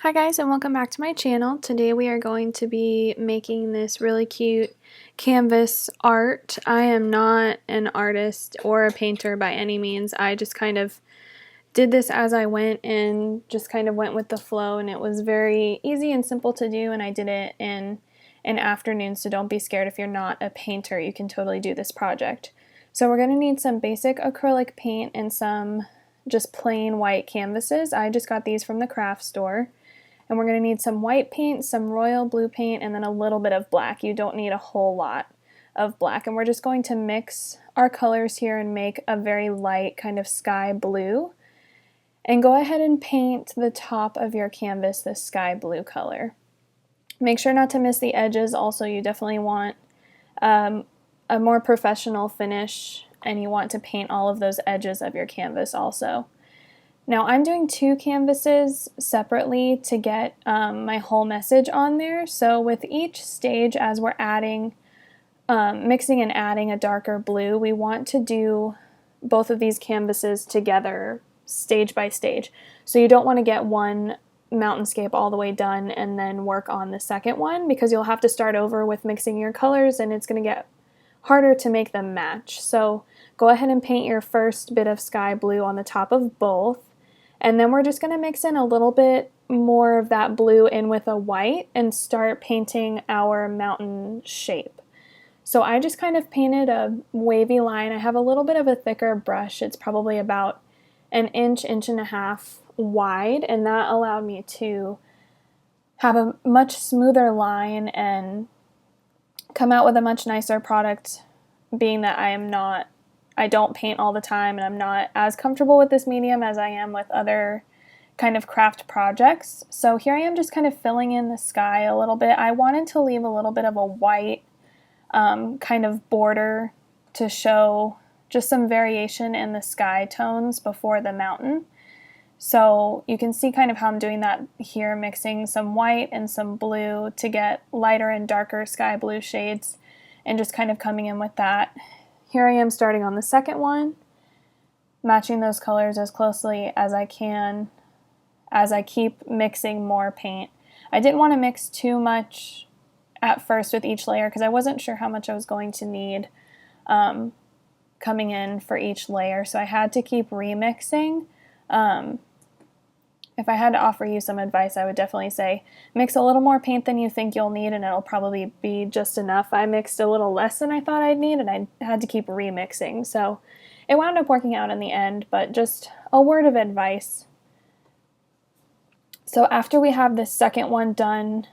Hi guys, and welcome back to my channel. Today we are going to be making this really cute canvas art. I am not an artist or a painter by any means. I just kind of did this as I went and just kind of went with the flow, and it was very easy and simple to do, and I did it in an afternoon, so don't be scared if you're not a painter. You can totally do this project. So we're going to need some basic acrylic paint and some just plain white canvases. I just got these from the craft store. And we're going to need some white paint, some royal blue paint, and then a little bit of black. You don't need a whole lot of black. And we're just going to mix our colors here and make a very light kind of sky blue. And go ahead and paint the top of your canvas this sky blue color. Make sure not to miss the edges. Also, you definitely want a more professional finish, and you want to paint all of those edges of your canvas also. Now I'm doing two canvases separately to get my whole message on there. So with each stage, as we're adding, mixing and adding a darker blue, we want to do both of these canvases together stage by stage. So you don't want to get one mountainscape all the way done and then work on the second one, because you'll have to start over with mixing your colors and it's going to get harder to make them match. So go ahead and paint your first bit of sky blue on the top of both. And then we're just going to mix in a little bit more of that blue in with a white and start painting our mountain shape. So I just kind of painted a wavy line. I have a little bit of a thicker brush. It's probably about an inch, inch and a half wide, and that allowed me to have a much smoother line and come out with a much nicer product, being that I don't paint all the time, and I'm not as comfortable with this medium as I am with other kind of craft projects. So here I am just kind of filling in the sky a little bit. I wanted to leave a little bit of a white kind of border to show just some variation in the sky tones before the mountain. So you can see kind of how I'm doing that here, mixing some white and some blue to get lighter and darker sky blue shades, and just kind of coming in with that. Here I am starting on the second one, matching those colors as closely as I can as I keep mixing more paint. I didn't want to mix too much at first with each layer because I wasn't sure how much I was going to need coming in for each layer, so I had to keep remixing. If I had to offer you some advice, I would definitely say mix a little more paint than you think you'll need, and it'll probably be just enough. I mixed a little less than I thought I'd need, and I had to keep remixing. So it wound up working out in the end, but just a word of advice. So after we have this second one done,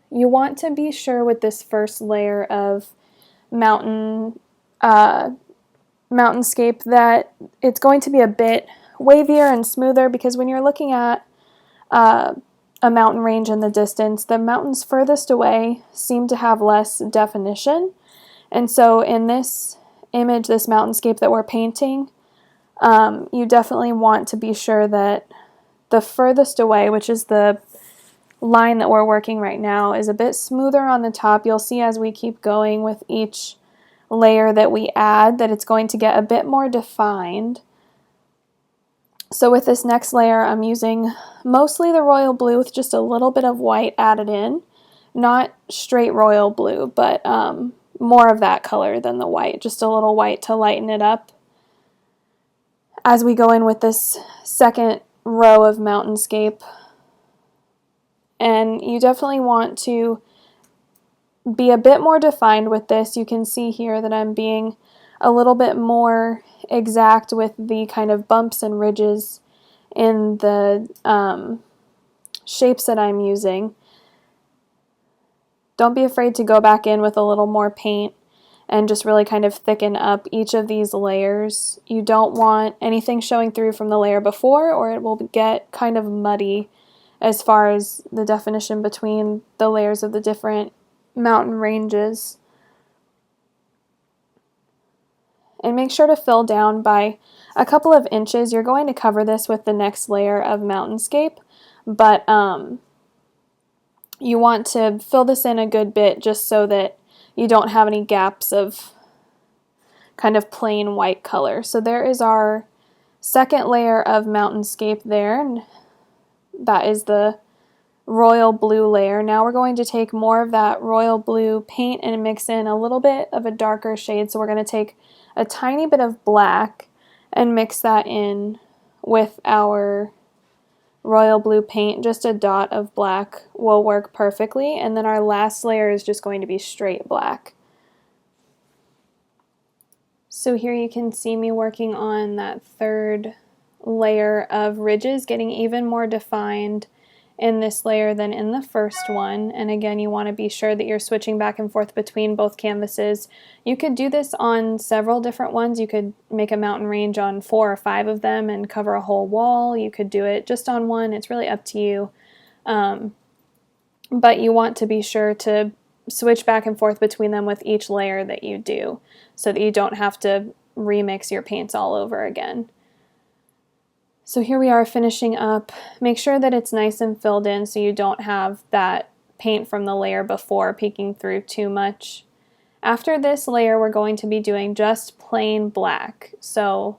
you want to be sure with this first layer of mountainscape that it's going to be a bit wavier and smoother, because when you're looking at a mountain range in the distance, the mountains furthest away seem to have less definition. And so in this image, this mountainscape that we're painting, you definitely want to be sure that the furthest away, which is the line that we're working right now, is a bit smoother on the top. You'll see as we keep going with each layer that we add that it's going to get a bit more defined. So with this next layer, I'm using mostly the royal blue with just a little bit of white added in. Not straight royal blue, but more of that color than the white. Just a little white to lighten it up as we go in with this second row of mountainscape. And you definitely want to be a bit more defined with this. You can see here that I'm being a little bit more exact with the kind of bumps and ridges in the shapes that I'm using. Don't be afraid to go back in with a little more paint and just really kind of thicken up each of these layers. You don't want anything showing through from the layer before, or it will get kind of muddy as far as the definition between the layers of the different mountain ranges. And make sure to fill down by a couple of inches. You're going to cover this with the next layer of mountainscape, but you want to fill this in a good bit just so that you don't have any gaps of kind of plain white color. So there is our second layer of mountainscape there, and that is the royal blue layer. Now we're going to take more of that royal blue paint and mix in a little bit of a darker shade. So we're going to take a tiny bit of black and mix that in with our royal blue paint. Just a dot of black will work perfectly, and then our last layer is just going to be straight black. So here you can see me working on that third layer of ridges, getting even more defined in this layer than in the first one. And again, you want to be sure that you're switching back and forth between both canvases. You could do this on several different ones. You could make a mountain range on 4 or 5 of them and cover a whole wall. You could do it just on one. It's really up to you. But you want to be sure to switch back and forth between them with each layer that you do, so that you don't have to remix your paints all over again. So here we are finishing up. Make sure that it's nice and filled in so you don't have that paint from the layer before peeking through too much. After this layer, we're going to be doing just plain black. So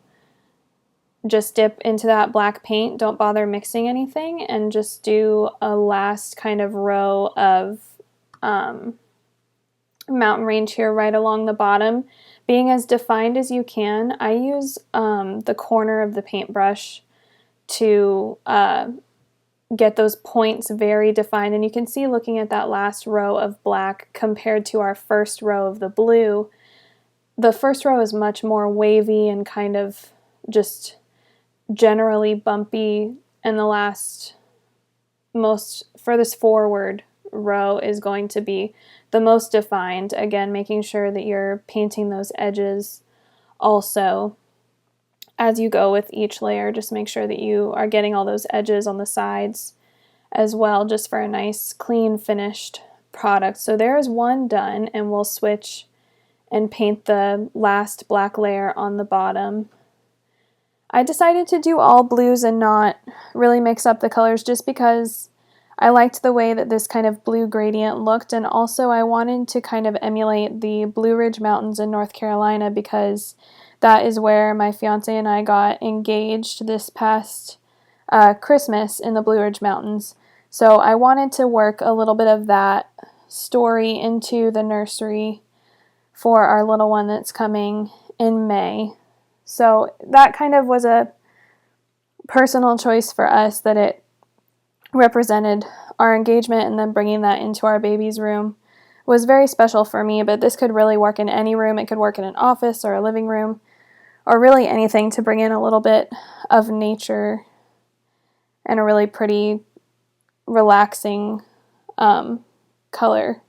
just dip into that black paint, don't bother mixing anything, and just do a last kind of row of mountain range here right along the bottom, being as defined as you can. I use the corner of the paintbrush to get those points very defined, and you can see looking at that last row of black compared to our first row of the blue, the first row is much more wavy and kind of just generally bumpy, and the last most furthest forward row is going to be the most defined. Again, making sure that you're painting those edges also as you go with each layer. Just make sure that you are getting all those edges on the sides as well, just for a nice clean finished product. So there is one done, and we'll switch and paint the last black layer on the bottom. I decided to do all blues and not really mix up the colors just because I liked the way that this kind of blue gradient looked, and also I wanted to kind of emulate the Blue Ridge Mountains in North Carolina because that is where my fiance and I got engaged this past Christmas, in the Blue Ridge Mountains. So I wanted to work a little bit of that story into the nursery for our little one that's coming in May. So that kind of was a personal choice for us, that it represented our engagement, and then bringing that into our baby's room was very special for me. But this could really work in any room. It could work in an office or a living room, or really anything, to bring in a little bit of nature and a really pretty, relaxing color.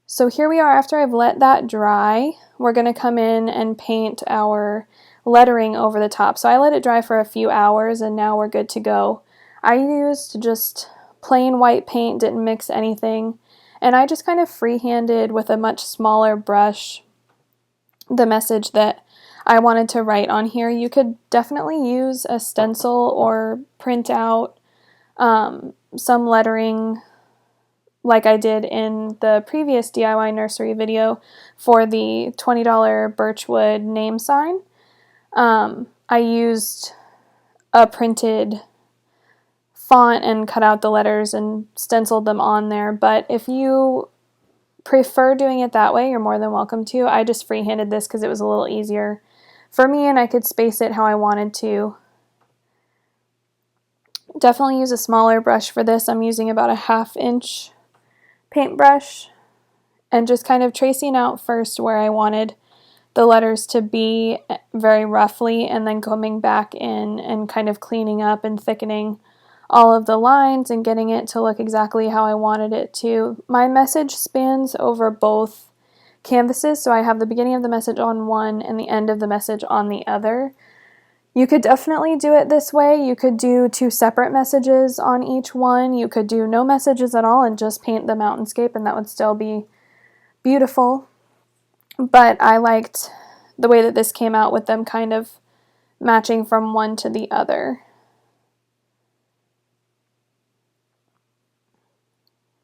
So here we are. After I've let that dry, we're going to come in and paint our lettering over the top. So I let it dry for a few hours, and now we're good to go. I used just plain white paint, didn't mix anything, and I just kind of freehanded with a much smaller brush the message that I wanted to write on here. You could definitely use a stencil or print out some lettering like I did in the previous DIY nursery video for the $20 Birchwood name sign. I used a printed font and cut out the letters and stenciled them on there, but if you prefer doing it that way, you're more than welcome to. I just freehanded this because it was a little easier for me, and I could space it how I wanted to. Definitely use a smaller brush for this. I'm using about a 1/2 inch paintbrush, and just kind of tracing out first where I wanted the letters to be very roughly, and then coming back in and kind of cleaning up and thickening all of the lines and getting it to look exactly how I wanted it to. My message spans over both canvases, so I have the beginning of the message on one and the end of the message on the other. You could definitely do it this way. You could do 2 separate messages on each one. You could do no messages at all and just paint the mountainscape, and that would still be beautiful. But I liked the way that this came out with them kind of matching from one to the other.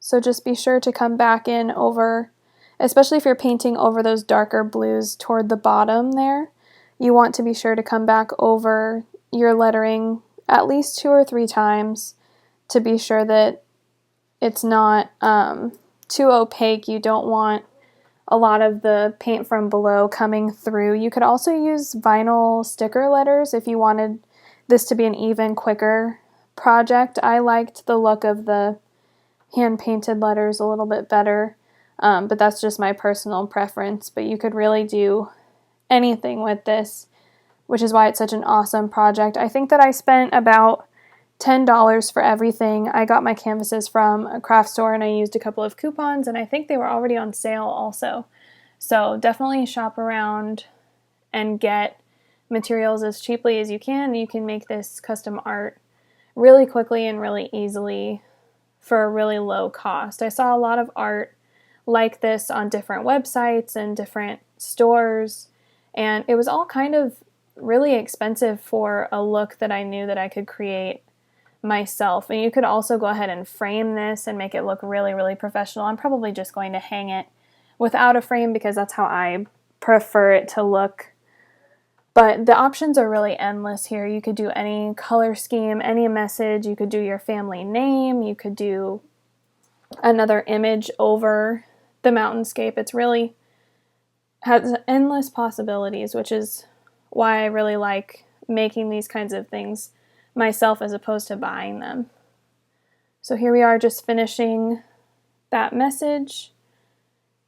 So just be sure to come back in over, especially if you're painting over those darker blues toward the bottom there, you want to be sure to come back over your lettering at least 2 or 3 times to be sure that it's not too opaque. You don't want a lot of the paint from below coming through. You could also use vinyl sticker letters if you wanted this to be an even quicker project. I liked the look of the hand-painted letters a little bit better, but that's just my personal preference. But you could really do anything with this, which is why it's such an awesome project. I think that I spent about $10 for everything. I got my canvases from a craft store and I used a couple of coupons, and I think they were already on sale also. So definitely shop around and get materials as cheaply as you can. You can make this custom art really quickly and really easily for a really low cost. I saw a lot of art like this on different websites and different stores, and it was all kind of really expensive for a look that I knew that I could create myself. And you could also go ahead and frame this and make it look really, really professional. I'm probably just going to hang it without a frame because that's how I prefer it to look. But the options are really endless here. You could do any color scheme, any message. You could do your family name. You could do another image over the mountainscape. It's really has endless possibilities, which is why I really like making these kinds of things myself as opposed to buying them. So here we are, just finishing that message,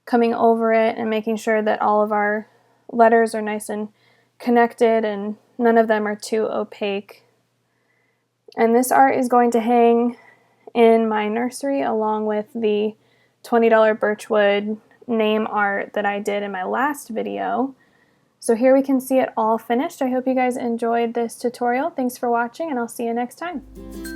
coming over it and making sure that all of our letters are nice and connected and none of them are too opaque. And this art is going to hang in my nursery along with the $20 birchwood name art that I did in my last video. So here we can see it all finished. I hope you guys enjoyed this tutorial. Thanks for watching, and I'll see you next time.